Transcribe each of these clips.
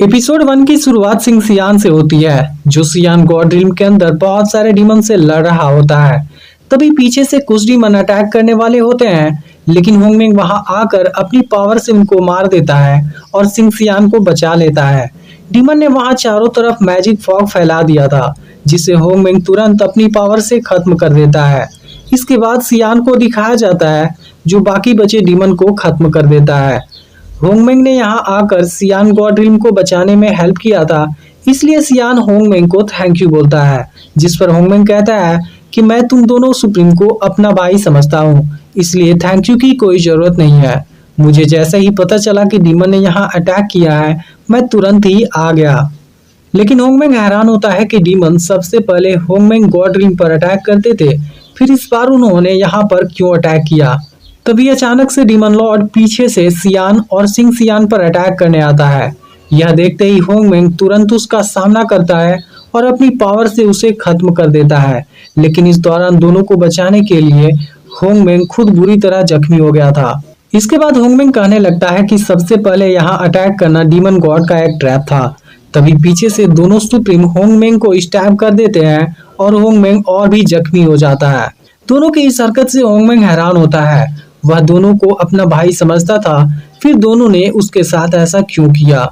Episode 1 की शुरुआत सिंह सियान से होती है, जो सियान गॉड ड्रीम के अंदर बहुत सारे डीमन से लड़ रहा होता है। तभी पीछे से कुछ डीमन अटैक करने वाले होते हैं, लेकिन होंगमेंग वहां आकर अपनी पावर से उनको मार देता है और सिंह सियान को बचा लेता है। डीमन ने वहां चारों तरफ मैजिक फॉग फैला दिया था, जिसे होंगमेंग तुरंत अपनी पावर से खत्म कर देता है। इसके बाद सियान को दिखाया जाता है, जो बाकी बचे डीमन को खत्म कर देता है। होंगमेंग ने यहाँ आकर सियान गॉड ड्रीम को बचाने में हेल्प किया था, इसलिए सियान होंगमेंग को थैंक यू बोलता है, जिस पर होंगमेंग कहता है कि मैं तुम दोनों सुप्रीम को अपना भाई समझता हूँ, इसलिए थैंक यू की कोई जरूरत नहीं है। मुझे जैसे ही पता चला कि डीमन ने यहाँ अटैक किया है, मैं तुरंत ही आ गया। लेकिन होंगमेंग हैरान होता है कि डीमन सबसे पहले होंगमेंग गॉड ड्रीम पर अटैक करते थे, फिर इस बार उन्होंने यहाँ पर क्यों अटैक किया। तभी अचानक से डीमन लॉर्ड पीछे से सियान और सिंह सियान पर अटैक करने आता है। यह देखते ही होंगमेंग तुरंत उसका सामना करता है और अपनी पावर से उसे खत्म कर देता है। लेकिन इस दौरान दोनों को बचाने के लिए होंगमेंग खुद बुरी तरह जख्मी हो गया था। इसके बाद होंगमेंग कहने लगता है कि सबसे पहले यहाँ अटैक करना डीमन गॉड का एक ट्रैप था। तभी पीछे से दोनों सुप्रीम होंगमेंग को स्टैब कर देते हैं और होंगमेंग और भी जख्मी हो जाता है। दोनों की इस हरकत से होंगमेंग हैरान होता है, वह दोनों को अपना भाई समझता था, फिर दोनों ने उसके साथ ऐसा क्यों किया।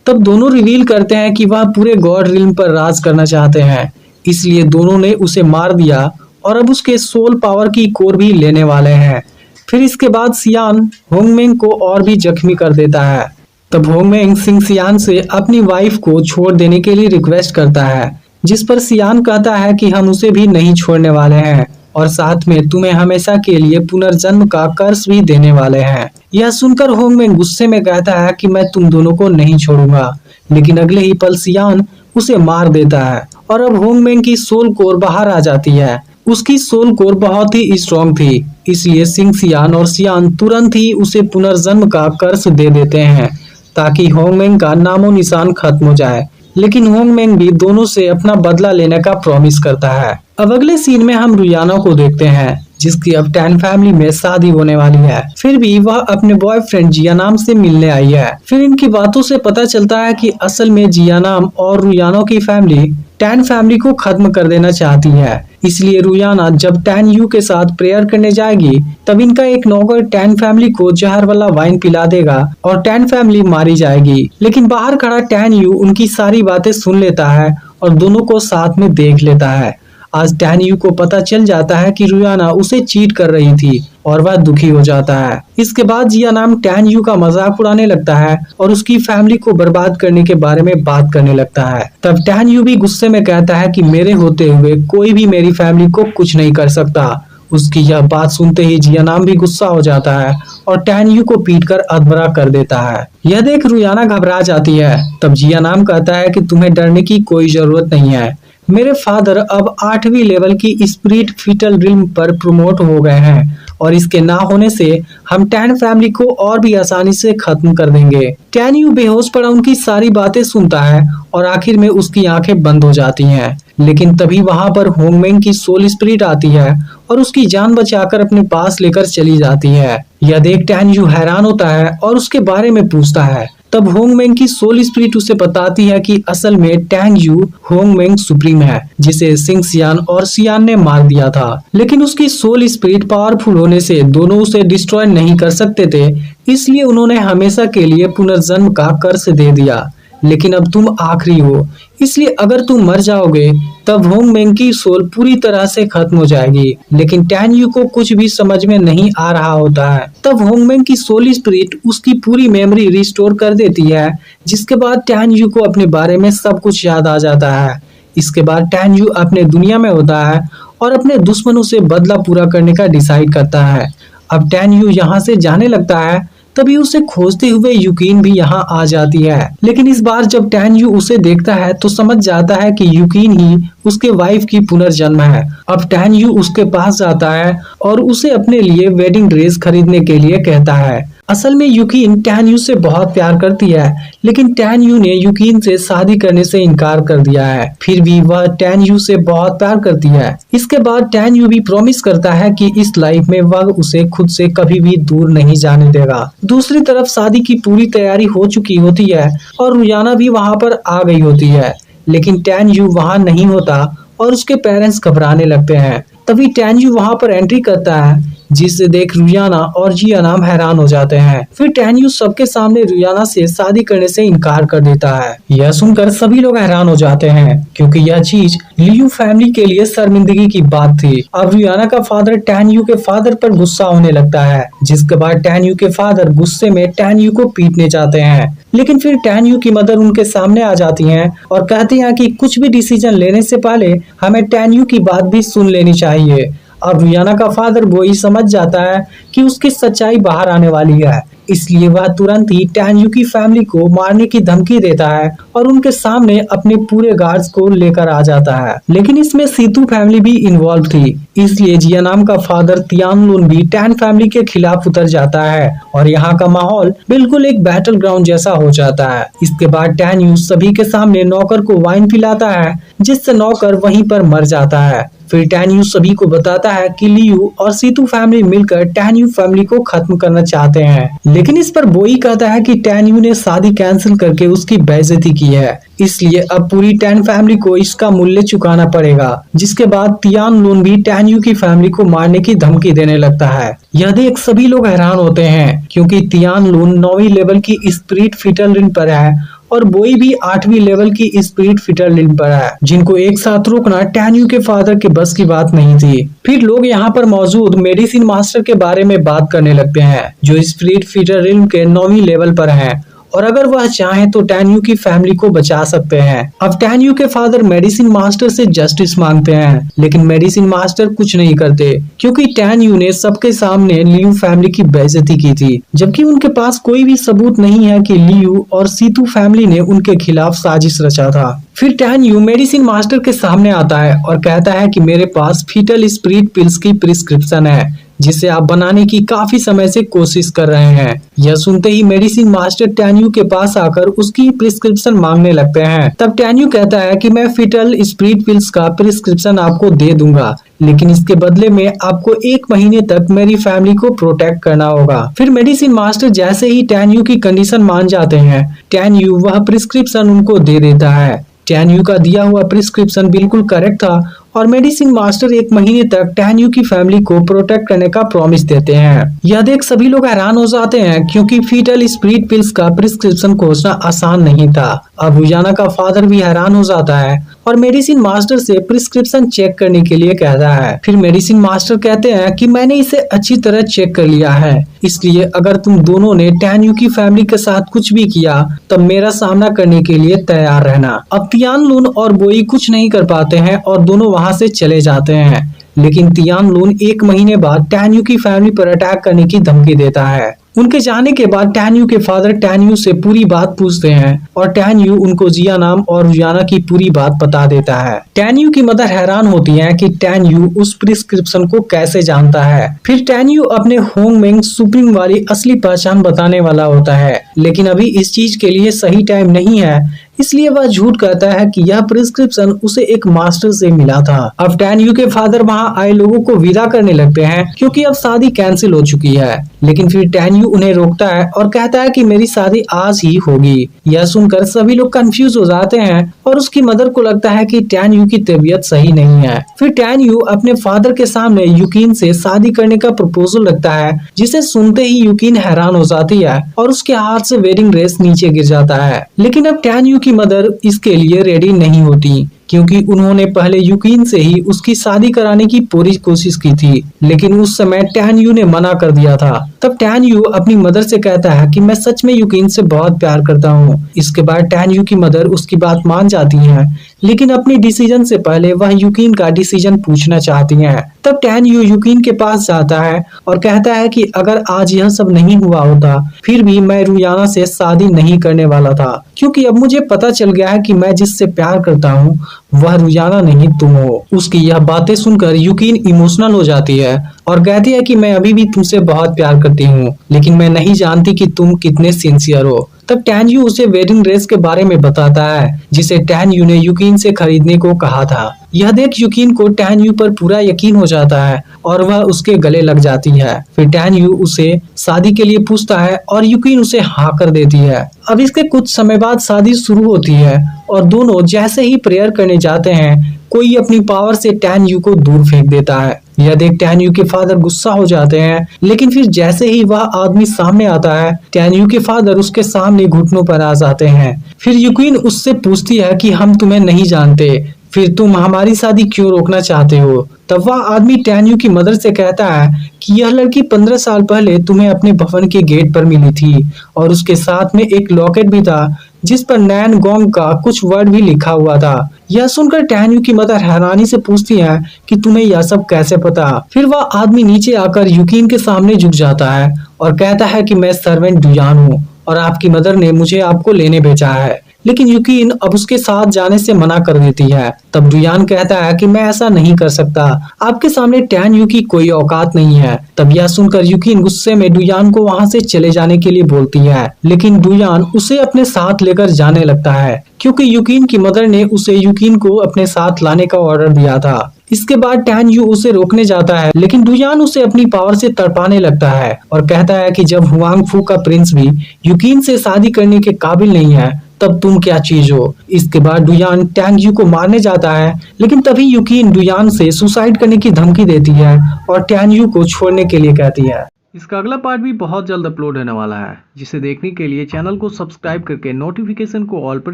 तब दोनों रिवील करते हैं कि वह पूरे गॉड रिल्म पर राज करना चाहते हैं, इसलिए दोनों ने उसे मार दिया और अब उसके सोल पावर की कोर भी लेने वाले हैं। फिर इसके बाद सियान होंगमेंग को और भी जख्मी कर देता है। तब होंगमेंग सिंह सियान से अपनी वाइफ को छोड़ देने के लिए रिक्वेस्ट करता है, जिस पर सियान कहता है कि हम उसे भी नहीं छोड़ने वाले हैं और साथ में तुम्हें हमेशा के लिए पुनर्जन्म का कर्ज भी देने वाले हैं। यह सुनकर होंगमेंग गुस्से में कहता है कि मैं तुम दोनों को नहीं छोड़ूंगा, लेकिन अगले ही पल सियान उसे मार देता है और अब होंगमेंग की सोल कोर बाहर आ जाती है। उसकी सोल कोर बहुत ही स्ट्रॉन्ग थी, इसलिए सिंह सियान और सियान तुरंत ही उसे पुनर्जन्म का कर्ज दे देते हैं, ताकि होंगमेंग का नामो निशान खत्म हो जाए। लेकिन होंगमेंग भी दोनों से अपना बदला लेने का प्रॉमिस करता है। अब अगले सीन में हम रुयाना को देखते हैं, जिसकी अब टैन फैमिली में शादी होने वाली है। फिर भी वह अपने बॉयफ्रेंड जियानाम से मिलने आई है। फिर इनकी बातों से पता चलता है कि असल में जियानाम और रुयाना की फैमिली टैन फैमिली को खत्म कर देना चाहती है। इसलिए रुयाना जब टैन यू के साथ प्रेयर करने जाएगी, तब इनका एक नौकर टैन फैमिली को जहर वाला वाइन पिला देगा और टैन फैमिली मारी जाएगी। लेकिन बाहर खड़ा टैन यू उनकी सारी बातें सुन लेता है और दोनों को साथ में देख लेता है। आज टैन यू को पता चल जाता है कि रुयाना उसे चीट कर रही थी और वह दुखी हो जाता है। इसके बाद जियानाम टैन यू का मजाक उड़ाने लगता है और उसकी फैमिली को बर्बाद करने के बारे में बात करने लगता है। तब टैन यू भी गुस्से में कहता है कि मेरे होते हुए कोई भी मेरी फैमिली को कुछ नहीं कर सकता। उसकी यह बात सुनते ही जियानाम भी गुस्सा हो जाता है और टैन यू को पीट कर अधमरा कर देता है। यह देख रुयाना घबरा जाती है। तब जियानाम कहता है कि तुम्हें डरने की कोई जरूरत नहीं है, मेरे फादर अब 8वीं लेवल की स्पिरिट फीटल रिल्म पर प्रमोट हो गए हैं और इसके ना होने से हम टैन फैमिली को और भी आसानी से खत्म कर देंगे। टैन यू बेहोश पड़ा उनकी सारी बातें सुनता है और आखिर में उसकी आंखें बंद हो जाती हैं। लेकिन तभी वहां पर होंगमेंग की सोल स्पिरिट आती है और उसकी जान बचाकर अपने पास लेकर चली जाती है। यह देख टैन यू हैरान होता है और उसके बारे में पूछता है। तब होंगमेंग की सोल स्पिरिट उसे बताती है कि असल में टैंग यू होंगमेंग सुप्रीम है, जिसे सिंह सियान और सियान ने मार दिया था। लेकिन उसकी सोल स्पिरिट पावरफुल होने से दोनों उसे डिस्ट्रॉय नहीं कर सकते थे, इसलिए उन्होंने हमेशा के लिए पुनर्जन्म का कर्ज दे दिया। लेकिन अब तुम आखिरी हो, इसलिए अगर तुम मर जाओगे तब होंगमेंग की सोल पूरी तरह से खत्म हो जाएगी। लेकिन टैन यू को कुछ भी समझ में नहीं आ रहा होता है। तब होंगमेंग की सोल स्पिरिट उसकी पूरी मेमोरी रिस्टोर कर देती है, जिसके बाद टैन यू को अपने बारे में सब कुछ याद आ जाता है। इसके बाद टैन यू अपने दुनिया में होता है और अपने दुश्मनों से बदला पूरा करने का डिसाइड करता है। अब टैन यू यहाँ से जाने लगता है, तभी उसे खोजते हुए युकीन भी यहाँ आ जाती है। लेकिन इस बार जब टैन यू उसे देखता है तो समझ जाता है कि युकीन ही उसके वाइफ की पुनर्जन्म है। अब टैन यू उसके पास जाता है और उसे अपने लिए वेडिंग ड्रेस खरीदने के लिए कहता है। असल में यूकिन टैन यू से बहुत प्यार करती है, लेकिन टैन यू ने यूकिन से शादी करने से इनकार कर दिया है। फिर भी वह टैन यू से बहुत प्यार करती है। इसके बाद टैन यू भी प्रॉमिस करता है कि इस लाइफ में वह उसे खुद से कभी भी दूर नहीं जाने देगा। दूसरी तरफ शादी की पूरी तैयारी हो चुकी होती है और रुयाना भी वहाँ पर आ गई होती है, लेकिन टैन यू वहाँ नहीं होता और उसके पेरेंट्स घबराने लगते हैं। तभी टैन यू वहाँ पर एंट्री करता है, जिसे देख रुयाना और जियाना हैरान हो जाते हैं। फिर टैन यू सबके सामने रुयाना से शादी करने से इनकार कर देता है। यह सुनकर सभी लोग हैरान हो जाते हैं, क्योंकि यह चीज लियू फैमिली के लिए शर्मिंदगी की बात थी। अब रुयाना का फादर टैन यू के फादर पर गुस्सा होने लगता है, जिसके बाद टैन यू के फादर गुस्से में टैन यू को पीटने जाते हैं। लेकिन फिर टैन यू की मदर उनके सामने आ जाती हैं और कहती हैं कि कुछ भी डिसीजन लेने से पहले हमें टैन यू की बात भी सुन लेनी चाहिए। अब रुयाना का फादर वही समझ जाता है कि उसकी सच्चाई बाहर आने वाली है, इसलिए वह तुरंत ही टैन यू की फैमिली को मारने की धमकी देता है और उनके सामने अपने पूरे गार्ड्स को लेकर आ जाता है। लेकिन इसमें सीतू फैमिली भी इन्वॉल्व थी, इसलिए जिया नाम का फादर तियानलुन भी टैन फैमिली के खिलाफ उतर जाता है और यहाँ का माहौल बिल्कुल एक बैटल ग्राउंड जैसा हो जाता है। इसके बाद टैन यू सभी के सामने नौकर को वाइन पिलाता है, जिससे नौकर वहीं पर मर जाता है। फिर टैन यू सभी को बताता है कि लियू और सीतू फैमिली मिलकर टैन यू फैमिली को खत्म करना चाहते हैं, लेकिन इस पर बोई कहता है कि टैन यू ने शादी कैंसिल करके उसकी बेइज्जती की है, इसलिए अब पूरी टैन फैमिली को इसका मूल्य चुकाना पड़ेगा। जिसके बाद तियानलुन भी टैन यू की फैमिली को मारने की धमकी देने लगता है। यह देख सभी लोग हैरान होते हैं, क्योंकि तियानलुन 9वीं लेवल की स्पिरिट फीटर लिन पर है और बोई भी 8वीं लेवल की स्पिरिट फीटर लिन पर है, जिनको एक साथ रोकना टैन यू के फादर के बस की बात नहीं थी। फिर लोग यहाँ पर मौजूद मेडिसिन मास्टर के बारे में बात करने लगते हैं, जो स्पिरिट फीटर लिन के 9वीं लेवल पर है, और अगर वह चाहे तो टैन यू की फैमिली को बचा सकते हैं। अब टैन यू के फादर मेडिसिन मास्टर से जस्टिस मांगते हैं, लेकिन मेडिसिन मास्टर कुछ नहीं करते, क्योंकि टैन यू ने सबके सामने लियू फैमिली की बेइज्जती की थी, जबकि उनके पास कोई भी सबूत नहीं है कि लियू और सीतू फैमिली ने उनके खिलाफ साजिश रचा था। फिर टैन यू मेडिसिन मास्टर के सामने आता है और कहता है कि मेरे पास फीटल स्पिरिट पिल्स की प्रिस्क्रिप्शन है, जिसे आप बनाने की काफी समय से कोशिश कर रहे हैं। यह सुनते ही मेडिसिन मास्टर टैन यू के पास आकर उसकी प्रिस्क्रिप्शन मांगने लगते हैं। तब टैन यू कहता है कि मैं फीटल स्पिरिट पिल्स का प्रिस्क्रिप्शन आपको दे दूंगा, लेकिन इसके बदले में आपको 1 महीने तक मेरी फैमिली को प्रोटेक्ट करना होगा। फिर मेडिसिन मास्टर जैसे ही टैन यू की कंडीशन मान जाते हैं, टैन यू वह प्रिस्क्रिप्शन उनको दे देता है। टैन यू का दिया हुआ प्रिस्क्रिप्शन बिल्कुल करेक्ट था और मेडिसिन मास्टर 1 महीने तक टैन यू की फैमिली को प्रोटेक्ट करने का प्रॉमिस देते हैं। यह देख सभी लोग हैरान हो जाते हैं, क्योंकि फीटल स्पिरिट पिल्स का प्रिस्क्रिप्शन खोजना आसान नहीं था। अब रुयाना का फादर भी हैरान हो जाता है और मेडिसिन मास्टर से प्रिस्क्रिप्शन चेक करने के लिए कहता है। फिर मेडिसिन मास्टर कहते हैं कि मैंने इसे अच्छी तरह चेक कर लिया है, इसलिए अगर तुम दोनों ने टैन यू की फैमिली के साथ कुछ भी किया तब मेरा सामना करने के लिए तैयार रहना। अब तियानलुन और बोई कुछ नहीं कर पाते हैं और दोनों वहाँ से चले जाते हैं, लेकिन तियानलुन 1 महीने बाद टैन यू की फैमिली पर अटैक करने की धमकी देता है। उनके जाने के बाद टैन यू के फादर टैन यू से पूरी बात पूछते हैं और टैन यू उनको जिया नाम और रुयाना की पूरी बात बता देता है। टैन यू की मदर हैरान होती है कि टैन यू उस प्रिस्क्रिप्शन को कैसे जानता है। फिर टैन यू अपने होंगमेंग सुप्रीम वाली असली पहचान बताने वाला होता है, लेकिन अभी इस चीज के लिए सही टाइम नहीं है, इसलिए वह झूठ कहता है कि यह प्रिस्क्रिप्शन उसे एक मास्टर से मिला था। अब टैन यू के फादर वहां आए लोगों को विदा करने लगते हैं, क्योंकि अब शादी कैंसिल हो चुकी है, लेकिन फिर टैन यू उन्हें रोकता है और कहता है कि मेरी शादी आज ही होगी। यह सुनकर सभी लोग कंफ्यूज हो जाते हैं और उसकी मदर को लगता है कि टैन यू की तबीयत सही नहीं है। फिर टैन यू अपने फादर के सामने यूकिन से शादी करने का प्रपोजल रखता है, जिसे सुनते ही यूकिन हैरान हो जाती है और उसके हाथ से वेडिंग ड्रेस नीचे गिर जाता है। लेकिन अब टैन यू की मदर इसके लिए रेडी नहीं होती, क्योंकि उन्होंने पहले यूकिन से ही उसकी शादी कराने की पूरी कोशिश की थी, लेकिन उस समय टैन यू ने मना कर दिया था। तब टैन यू अपनी मदर से कहता है कि मैं सच में यूकिन से बहुत प्यार करता हूँ। इसके बाद टैन यू की मदर उसकी बात मान जाती हैं, लेकिन अपने डिसीजन से पहले वह यूकिन का डिसीजन पूछना चाहती है। तब टैन यू यूकिन के पास जाता है और कहता है कि अगर आज यह सब नहीं हुआ होता फिर भी मैं रुयाना से शादी नहीं करने वाला था, क्योंकि अब मुझे पता चल गया है कि मैं जिससे प्यार करता हूँ वह रुयाना नहीं तुम हो। उसकी यह बातें सुनकर यूकिन इमोशनल हो जाती है और कहती है कि मैं अभी भी तुमसे बहुत प्यार करती हूँ, लेकिन मैं नहीं जानती कि तुम कितने सिंसियर हो। तब टैन यू उसे वेडिंग ड्रेस के बारे में बताता है जिसे टैन यू ने यूकिन से खरीदने को कहा था। यह देख यूकिन को टैन यू पर पूरा यकीन हो जाता है और वह उसके गले लग जाती है। फिर टैन यू उसे शादी के लिए पूछता है और यूकिन उसे हाँ कर देती है। अब इसके कुछ समय बाद शादी शुरू होती है और दोनों जैसे ही प्रेयर करने जाते हैं कोई अपनी पावर से टैन यू को दूर फेंक देता है। यह देख टैन यू के फादर गुस्सा हो जाते हैं, लेकिन फिर जैसे ही वह आदमी सामने आता है टैन यू के फादर उसके सामने घुटनों पर आ जाते हैं। फिर यूकिन उससे पूछती है कि हम तुम्हें नहीं जानते, फिर तुम हमारी शादी क्यों रोकना चाहते हो। तब वह आदमी टैन यू की मदर से कहता है कि यह लड़की 15 साल पहले तुम्हें अपने भवन के गेट पर मिली थी और उसके साथ में एक लॉकेट भी था जिस पर नैन गोंग का कुछ वर्ड भी लिखा हुआ था। यह सुनकर टैन यू की मदर हैरानी से पूछती है कि तुम्हें यह सब कैसे पता। फिर वह आदमी नीचे आकर यूकिन के सामने झुक जाता है और कहता है कि मैं सर्वेंट डुयान हूँ और आपकी मदर ने मुझे आपको लेने भेजा है। लेकिन यूकिन अब उसके साथ जाने से मना कर देती है। तब डुयान कहता है कि मैं ऐसा नहीं कर सकता, आपके सामने टैन यू की कोई औकात नहीं है। तब यह सुनकर यूकिन गुस्से में डुयान को वहां से चले जाने के लिए बोलती है, लेकिन डुयान उसे अपने साथ लेकर जाने लगता है क्योंकि यूकिन की मदर ने उसे यूकिन को अपने साथ लाने का ऑर्डर दिया था। इसके बाद टैन यू उसे रोकने जाता है, लेकिन डुयान उसे अपनी पावर से तड़पाने लगता है और कहता है कि जब हुआंग फू का प्रिंस भी यूकिन से शादी करने के काबिल नहीं है तब तुम क्या चीज हो। इसके बाद डुयान टैंग यू को मारने जाता है, लेकिन तभी यूकिन डुयान से सुसाइड करने की धमकी देती है और टैंग यू को छोड़ने के लिए कहती है। इसका अगला पार्ट भी बहुत जल्द अपलोड होने वाला है, जिसे देखने के लिए चैनल को सब्सक्राइब करके नोटिफिकेशन को ऑल पर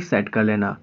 सेट कर लेना।